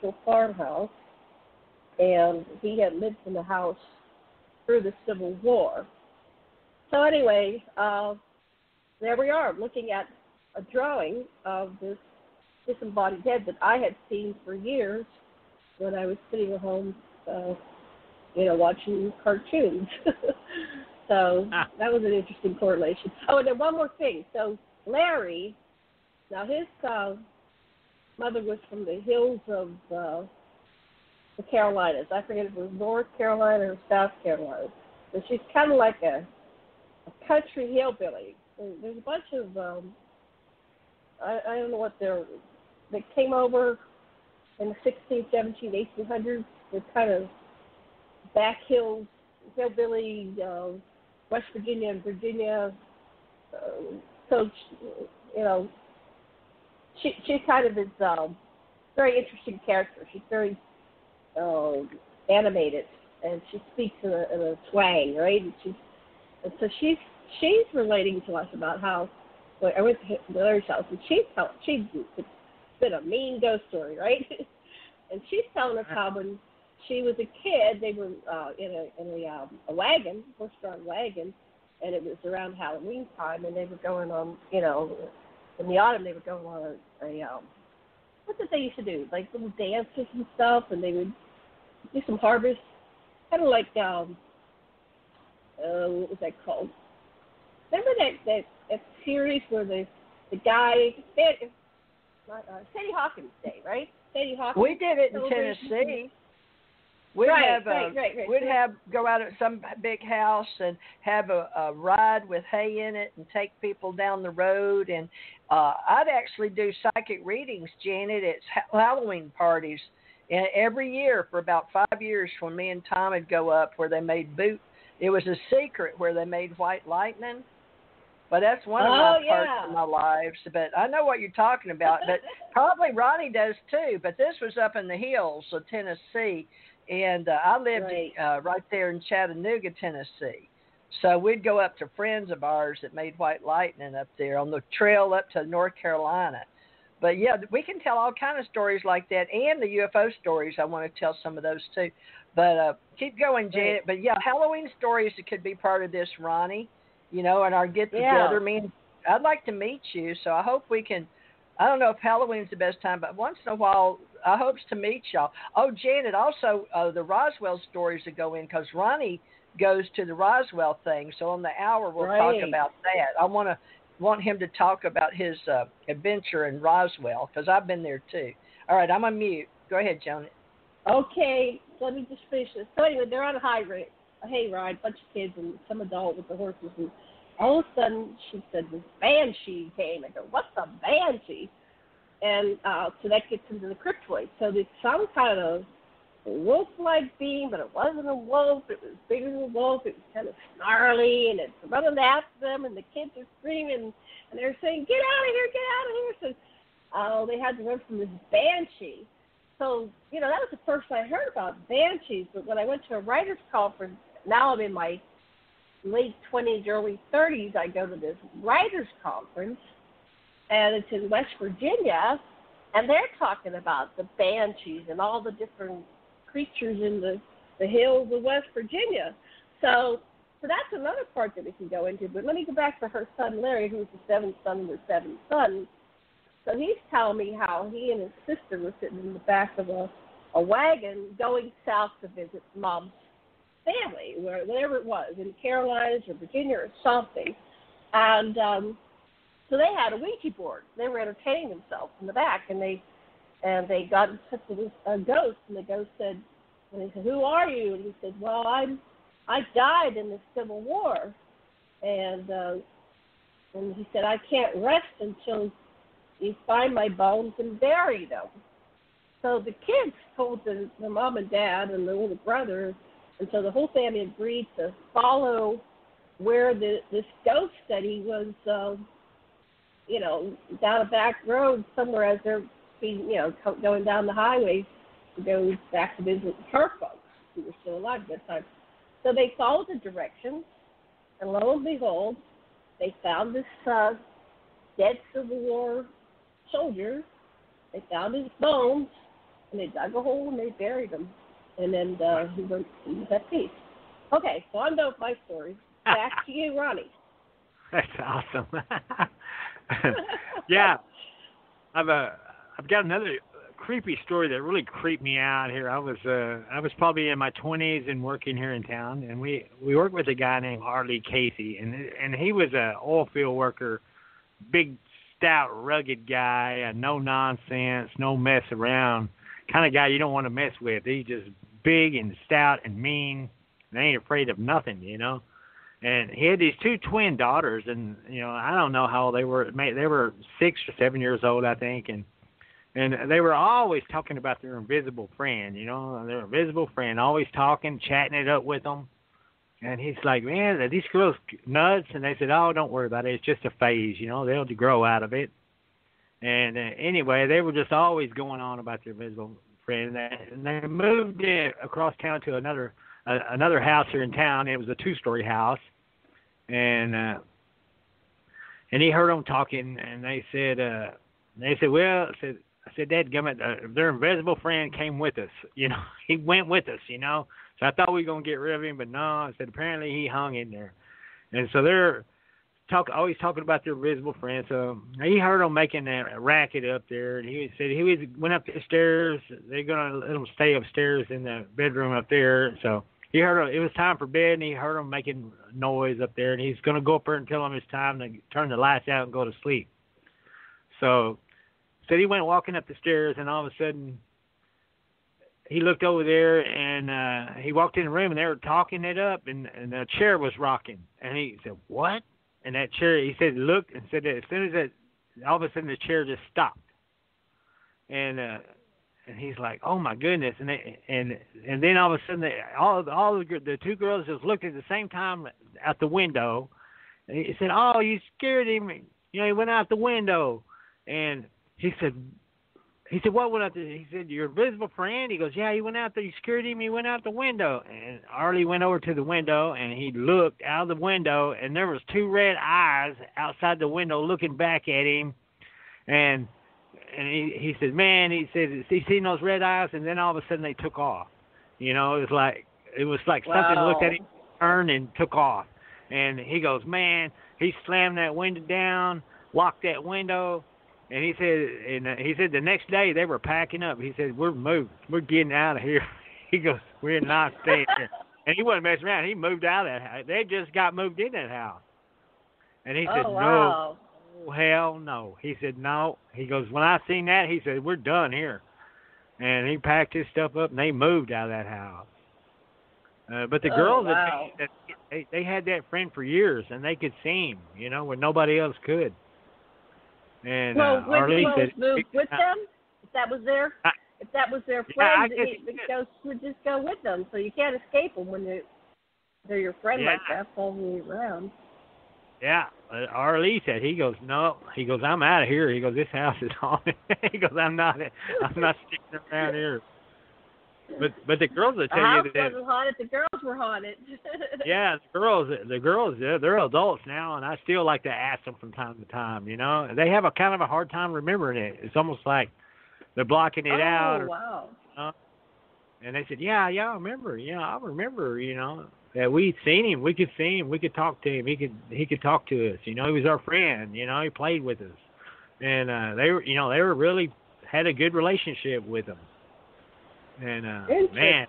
agricultural farmhouse, and he had lived in the house through the Civil War. So anyway, there we are, looking at a drawing of this disembodied head that I had seen for years when I was sitting at home, watching cartoons. So that was an interesting correlation. Oh, and then one more thing. So Larry, now his mother was from the hills of the Carolinas. I forget if it was North Carolina or South Carolina. So she's kind of like a country hillbilly. There's a bunch of, I don't know what they came over in the 16th, 17th, 1800s. They're kind of back hills, hillbilly, West Virginia and Virginia. So, she kind of is very interesting character. She's very animated, and she speaks in a twang, right? And so she's relating to us about how I went to Larry's house, and it's been a mean ghost story, right? And she's telling us how when she was a kid, they were in a wagon, horse-drawn wagon, and it was around Halloween time, and they were going on, in the autumn, they were going on a what did they used to do? Like little dances and stuff, and they would do some harvest, kind of like, what was that called? Remember that series where the guy, Sadie Hawkins Day, right? Sadie Hawkins. We did it in Tennessee. We'd have go out at some big house and have a ride with hay in it and take people down the road. And I'd actually do psychic readings, Janet, at Halloween parties. And every year for about 5 years when me and Tom would go up where they made it was a secret where they made white lightning. But that's one of my parts of my lives. But I know what you're talking about. But probably Ronnie does too. But this was up in the hills of Tennessee. And I lived right there in Chattanooga, Tennessee. So we'd go up to friends of ours that made white lightning up there on the trail up to North Carolina. But, yeah, we can tell all kind of stories like that, and the UFO stories. I want to tell some of those, too. But keep going, Janet. But, yeah, Halloween stories that could be part of this, Ronnie, and our get-together. Yeah. I mean, I'd like to meet you, so I hope we can. I don't know if Halloween's the best time, but once in a while, I hope to meet y'all. Oh, Janet, also the Roswell stories that go in, because Ronnie goes to the Roswell thing. So on the hour, we'll talk about that. I want him to talk about his adventure in Roswell, because I've been there too. All right, I'm on mute. Go ahead, Janet. Okay, so let me just finish this. So anyway, they're on a hayride, bunch of kids and some adult with the horses, and all of a sudden, she said, this banshee came. I go, what's a banshee? And so that gets into the cryptoid. So there's some kind of wolf-like being, but it wasn't a wolf. It was bigger than a wolf. It was kind of snarly, and it's running after them, and the kids are screaming, and they're saying, get out of here, get out of here. So they had to run from this banshee. So, that was the first I heard about banshees. But when I went to a writer's conference, now I'm in my late 20s, early 30s, I go to this writers' conference, and it's in West Virginia, and they're talking about the banshees and all the different creatures in the hills of West Virginia. So that's another part that we can go into. But let me go back to her son, Larry, who's the seventh son of the seven sons. So he's telling me how he and his sister were sitting in the back of a wagon going south to visit Mom's family, wherever it was, in the Carolinas or Virginia or something. And so they had a Ouija board. They were entertaining themselves in the back, and they got in touch with a ghost, and the ghost said, who are you? And he said, well, I died in the Civil War. And he said, I can't rest until you find my bones and bury them. So the kids told the mom and dad and the little brother. And so the whole family agreed to follow where this ghost study was, down a back road somewhere as they're being, going down the highway to go back to visit her folks who were still alive at that time. So they followed the directions, and lo and behold, they found this dead Civil War soldier. They found his bones, And they dug a hole and they buried him. And then he was at peace. Okay, so I'm done with my story. Back to you, Ronnie. That's awesome. Yeah, I've got another creepy story that really creeped me out here. I was probably in my 20s and working here in town, and we worked with a guy named Harley Casey, and he was a oil field worker, big, stout, rugged guy, no nonsense, no mess around, kind of guy you don't want to mess with. He's just big and stout and mean, and ain't afraid of nothing, you know. And he had these 2 twin daughters, and I don't know how old they were. They were 6 or 7 years old, I think, and they were always talking about their invisible friend, their invisible friend, always talking, chatting it up with them. And he's like, man, are these girls nuts? And they said, oh, don't worry about it. It's just a phase, they'll grow out of it. And anyway, they were just always going on about their invisible friend. And they moved across town to another house here in town. It was a 2-story house. And he heard them talking, and they said, well, I said, dadgummit, their invisible friend came with us. He went with us, So I thought we were going to get rid of him, but no. I said, apparently he hung in there. And so they're always talking about their invisible friend. So he heard them making a racket up there, and he said he went up the stairs. They're going to let him stay upstairs in the bedroom up there. So he heard it was time for bed, and he heard them making noise up there, and he's going to go up there and tell them it's time to turn the lights out and go to sleep. So he went walking up the stairs, and all of a sudden he looked over there, and he walked in the room, and they were talking it up, and the chair was rocking. And he said, what? And that chair, he said, looked and said that as soon as all of a sudden the chair just stopped. And he's like, oh my goodness. And then all of a sudden all the 2 girls just looked at the same time out the window. And he said, oh, you scared him. He went out the window. And he said, what went out there? He said, your invisible friend? He goes, yeah, he went out there. You scared him. He went out the window. And Arlie went over to the window, and he looked out of the window, and there was 2 red eyes outside the window looking back at him. And he said, man, he said, he seen those red eyes, and then all of a sudden they took off. It was like something looked at him, turned, and took off. And he goes, man, he slammed that window down, locked that window. And he said the next day they were packing up. He said, we're moving. We're getting out of here. He goes, we're not staying here. And he wasn't messing around. He moved out of that house. They just got moved in that house. And he said, wow. No, hell no. He said, no. He goes, when I seen that, he said, we're done here. And he packed his stuff up, and they moved out of that house. But the girls, wow. they had that friend for years, and they could see him, when nobody else could. And Arlene said, moved with them. If that was their friend, the ghost would just go with them. So you can't escape them when they're your friend like that, following you around. Yeah, Arlie said. He goes, no. He goes, I'm out of here. He goes, this house is haunted. He goes, I'm not sticking around here. But the girls will tell you that the house wasn't haunted. The girls were haunted. Yeah, the girls, they're adults now, and I still like to ask them from time to time. They have a kind of a hard time remembering it. It's almost like they're blocking it out. Oh, wow. And they said, yeah, I remember. I remember. That we'd seen him. We could see him. We could talk to him. He could talk to us. He was our friend. He played with us, and they were really had a good relationship with him. And man,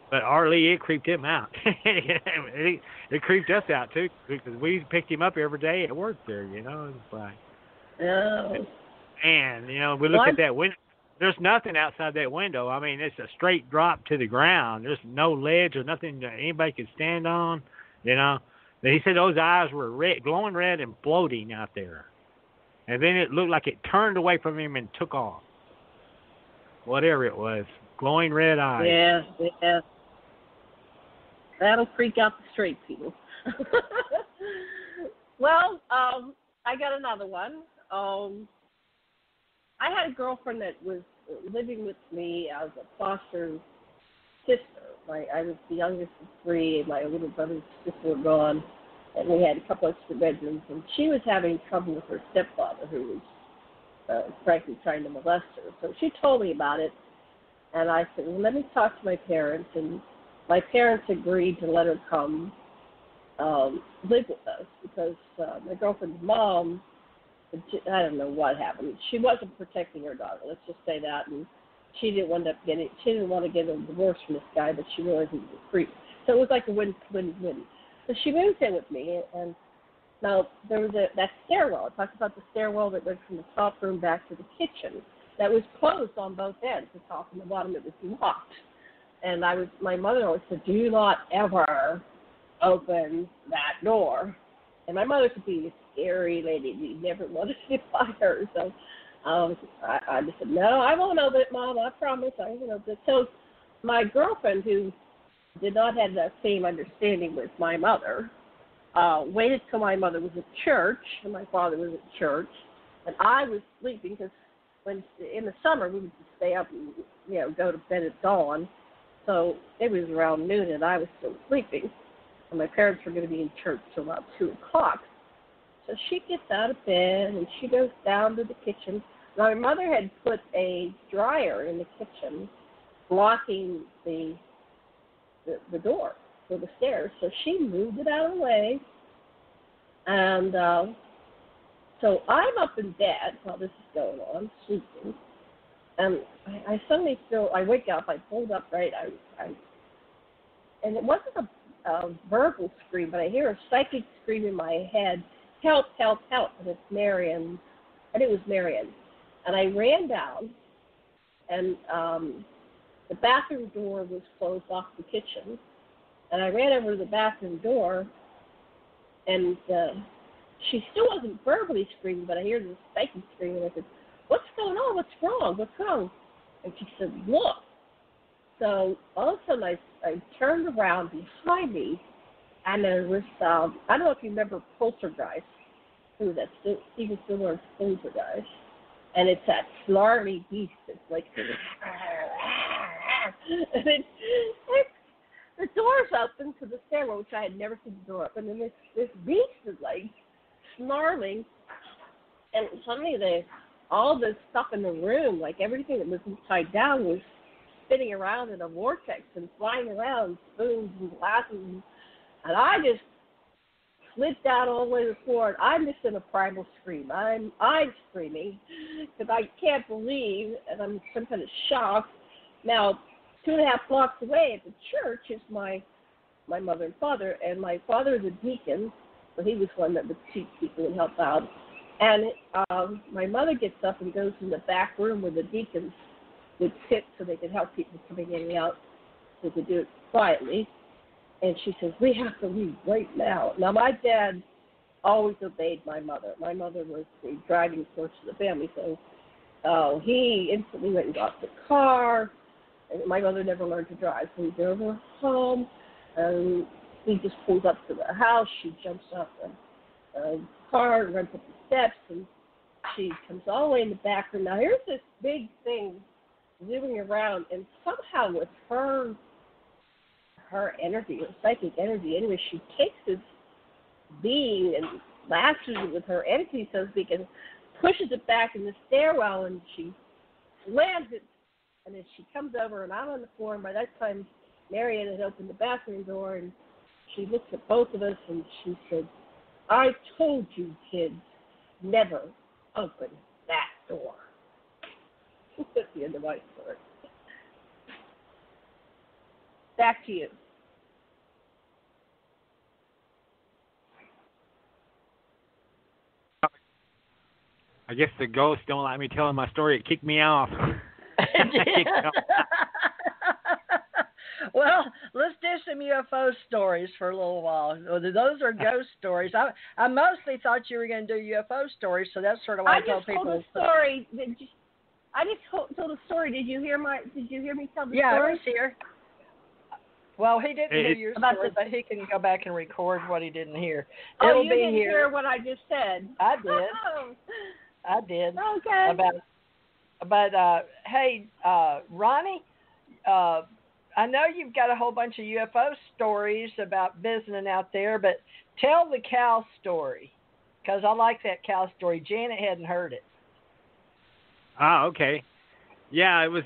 but Arlie, it creeped him out. It creeped us out too, because we picked him up every day at work there. It's like, and we look at that window. There's nothing outside that window. I mean, it's a straight drop to the ground. There's no ledge or nothing that anybody could stand on. He said those eyes were red, glowing red, and floating out there. And then it looked like it turned away from him and took off. Whatever it was, glowing red eyes. Yeah. That'll freak out the straight people. Well, I got another one. I had a girlfriend that was living with me as a foster sister. I was the youngest of 3, and my little brother and sister were gone, and we had a couple extra bedrooms, and she was having trouble with her stepfather, who was frankly trying to molest her. So she told me about it, And I said, well, let me talk to my parents. And my parents agreed to let her come live with us because my girlfriend's mom, I don't know what happened. She wasn't protecting her daughter. Let's just say that. And she didn't want to get a divorce from this guy, but she realized he was a creep. So it was like a win-win-win. So she moved in with me, and now there was that stairwell. I talked about the stairwell that went from the top room back to the kitchen. That was closed on both ends, the top and the bottom. It was locked. And my mother always said, do not ever open that door. And my mother could be a scary lady. We never wanted to get by her. So I just said, no, I won't open it, Mom. I promise I won't open it. So my girlfriend, who did not have that same understanding with my mother, waited till my mother was at church and my father was at church. And I was sleeping because in the summer we would just stay up and go to bed at dawn. So it was around noon and I was still sleeping. And my parents were going to be in church till about 2 o'clock. So she gets out of bed and she goes down to the kitchen. Now, my mother had put a dryer in the kitchen blocking the door for the stairs. So she moved it out of the way. And so I'm up in bed while this is going on, sleeping. And I suddenly I wake up, I pulled up right, and it wasn't a verbal scream, but I hear a psychic scream in my head, help, help, help, and it's Marion. I think it was Marion. And I ran down, and the bathroom door was closed off the kitchen, and I ran over to the bathroom door, and she still wasn't verbally screaming, but I hear this psychic scream, and I said, what's going on? What's wrong? What's wrong? And she said, look. So all of a sudden I turned around behind me, and there was, I don't know if you remember Poltergeist, who that Steven Spielberg's Poltergeist, and it's that snarly beast that's like, and the door's open to the stairwell, which I had never seen the door open, and this beast is like snarling, and suddenly all this stuff in the room, like everything that was upside down, was spinning around in a vortex and flying around, spoons and glasses, and I just slid down all the way to the floor, and I'm just in a primal scream. I'm screaming because I can't believe, and I'm some kind of shocked. Now, 2.5 blocks away at the church is my mother and father, and my father is a deacon, so he was one that would teach people and help out. And my mother gets up and goes in the back room where the deacons would sit so they could help people coming in and out, so they could do it quietly. And she says, we have to leave right now. Now, my dad always obeyed my mother. My mother was the driving force of the family, so he instantly went and got the car. And my mother never learned to drive, so we drove her home. And he just pulls up to the house. She jumps off the car and runs up the steps, and she comes all the way in the back room. Now, here's this big thing zooming around, and somehow with her energy, her psychic energy, anyway, she takes this being and lashes it with her energy, so to speak, and pushes it back in the stairwell, and she slams it, and then she comes over, and I'm on the floor, and by that time, Marianne had opened the bathroom door, and she looks at both of us, and she said, I told you, kids, never open that door. That's the end of my story. Back to you. I guess the ghosts don't like me telling my story. It kicked me off. Well, let's do some UFO stories for a little while. Those are ghost stories. I mostly thought you were going to do UFO stories, so that's sort of why I told people. I just told a story. I just told a story. Did you hear me tell the story? Yeah, I was here. Well, he didn't hear your story, but he can go back and record what he didn't hear. It'll be here. Hear what I just said. I did. I did. Okay. But hey, Ronnie, I know you've got a whole bunch of UFO stories about visiting out there, but tell the cow story, because I like that cow story. Janet hadn't heard it. Ah, okay. Yeah, it was